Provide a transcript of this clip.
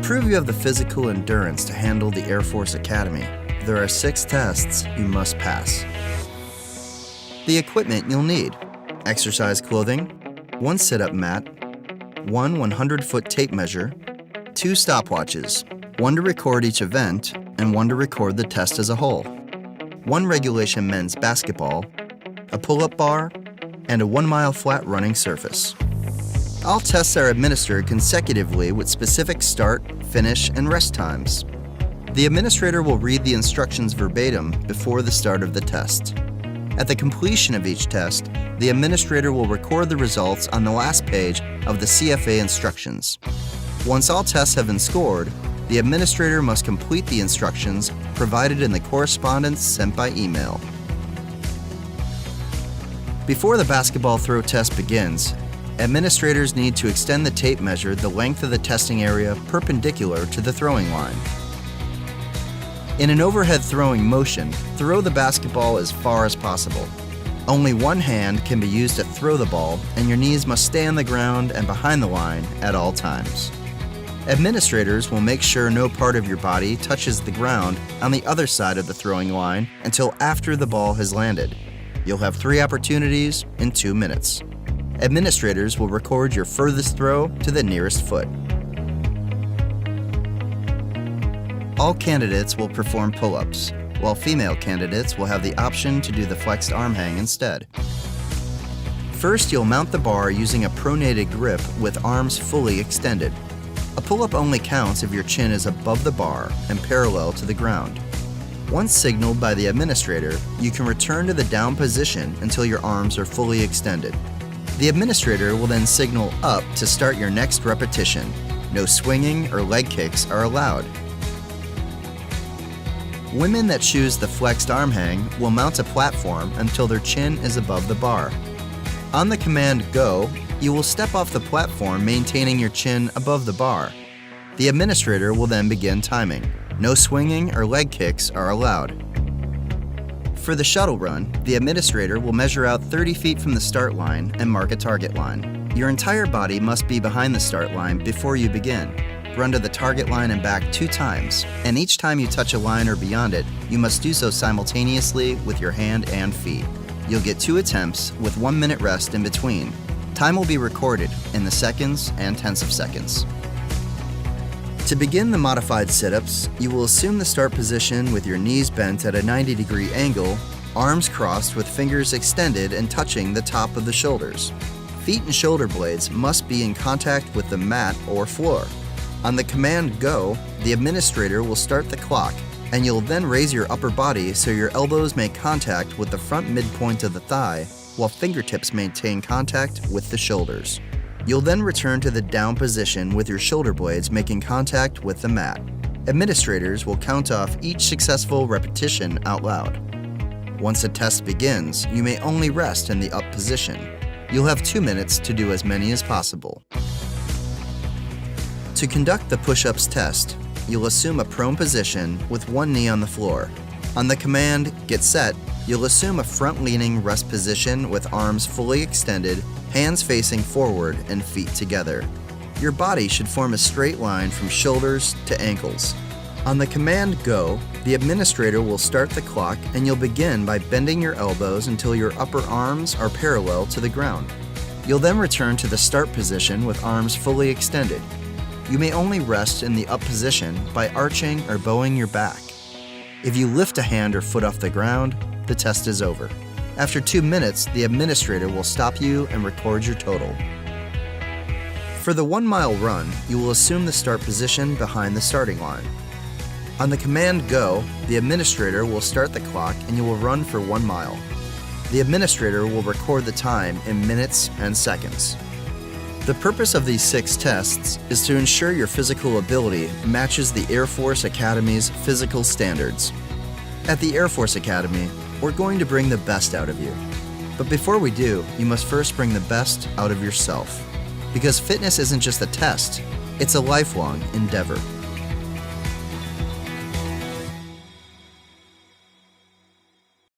prove you have the physical endurance to handle the Air Force Academy, there are 6 tests you must pass. The equipment you'll need: exercise clothing, 1 sit-up mat, 1 100-foot tape measure, 2 stopwatches, 1 to record each event and 1 to record the test as a whole, 1 regulation men's basketball, a pull-up bar, and a 1-mile flat running surface. All tests are administered consecutively with specific start, finish, and rest times. The administrator will read the instructions verbatim before the start of the test. At the completion of each test, the administrator will record the results on the last page of the CFA instructions. Once all tests have been scored, the administrator must complete the instructions provided in the correspondence sent by email. Before the basketball throw test begins, administrators need to extend the tape measure the length of the testing area perpendicular to the throwing line. In an overhead throwing motion, throw the basketball as far as possible. Only one hand can be used to throw the ball, and your knees must stay on the ground and behind the line at all times. Administrators will make sure no part of your body touches the ground on the other side of the throwing line until after the ball has landed. You'll have 3 opportunities in 2 minutes. Administrators will record your furthest throw to the nearest foot. All candidates will perform pull-ups, while female candidates will have the option to do the flexed arm hang instead. First, you'll mount the bar using a pronated grip with arms fully extended. A pull-up only counts if your chin is above the bar and parallel to the ground. Once signaled by the administrator, you can return to the down position until your arms are fully extended. The administrator will then signal up to start your next repetition. No swinging or leg kicks are allowed. Women that choose the flexed arm hang will mount a platform until their chin is above the bar. On the command "Go," you will step off the platform maintaining your chin above the bar. The administrator will then begin timing. No swinging or leg kicks are allowed. For the shuttle run, the administrator will measure out 30 feet from the start line and mark a target line. Your entire body must be behind the start line before you begin. Run to the target line and back 2 times, and each time you touch a line or beyond it, you must do so simultaneously with your hand and feet. You'll get 2 attempts with 1 minute rest in between. Time will be recorded in the seconds and tenths of seconds. To begin the modified sit-ups, you will assume the start position with your knees bent at a 90-degree angle, arms crossed with fingers extended and touching the top of the shoulders. Feet and shoulder blades must be in contact with the mat or floor. On the command "Go," the administrator will start the clock, and you'll then raise your upper body so your elbows make contact with the front midpoint of the thigh, while fingertips maintain contact with the shoulders. You'll then return to the down position with your shoulder blades making contact with the mat. Administrators will count off each successful repetition out loud. Once the test begins, you may only rest in the up position. You'll have 2 minutes to do as many as possible. To conduct the push-ups test, you'll assume a prone position with 1 knee on the floor. On the command "Get set," you'll assume a front-leaning rest position with arms fully extended, hands facing forward, and feet together. Your body should form a straight line from shoulders to ankles. On the command "Go," the administrator will start the clock, and you'll begin by bending your elbows until your upper arms are parallel to the ground. You'll then return to the start position with arms fully extended. You may only rest in the up position by arching or bowing your back. If you lift a hand or foot off the ground, the test is over. After 2 minutes, the administrator will stop you and record your total. For the 1-mile run, you will assume the start position behind the starting line. On the command "Go," the administrator will start the clock and you will run for 1 mile. The administrator will record the time in minutes and seconds. The purpose of these 6 tests is to ensure your physical ability matches the Air Force Academy's physical standards. At the Air Force Academy, we're going to bring the best out of you. But before we do, you must first bring the best out of yourself. Because fitness isn't just a test, it's a lifelong endeavor.